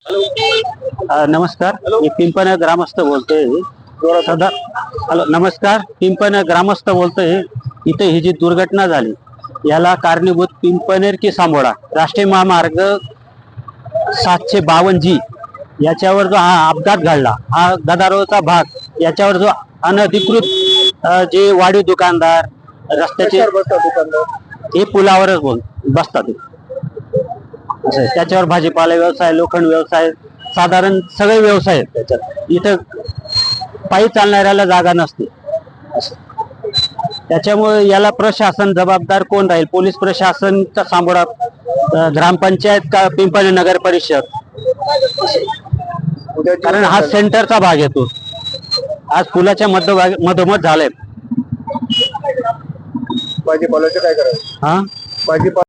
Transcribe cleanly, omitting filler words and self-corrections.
नमस्कार, मी पिंपण ग्रामस्थ बोलतोय सदा. हॅलो, नमस्कार, पिंपण ग्रामस्थ बोलतोय. इथे ही जी दुर्घटना झाली याला कारणीभूत पिंपनेर की सांबोडा राष्ट्रीय महामार्ग 752G याच्यावर जो हा अपघात घडला, हा गदारोळचा भाग, याच्यावर जो अनधिकृत जे वाढीव दुकानदार रस्त्याचे हे पुलावरच बसतात. त्याच्यावर भाजीपाला व्यवसाय, लोखंड व्यवसाय, साधारण सगळे व्यवसाय आहेत त्याच्यात. इथं पायी चालणाऱ्याला जागा नसते. त्याच्यामुळे याला प्रशासन जबाबदार कोण राहील? पोलीस प्रशासन का सांबोडा ग्रामपंचायत का पिंपळनेर नगर परिषद? कारण हा सेंटरचा भाग येतो. आज पुलाच्या मधोमध झालंय. भाजीपाल्याचं काय करायचं? हा, भाजीपाला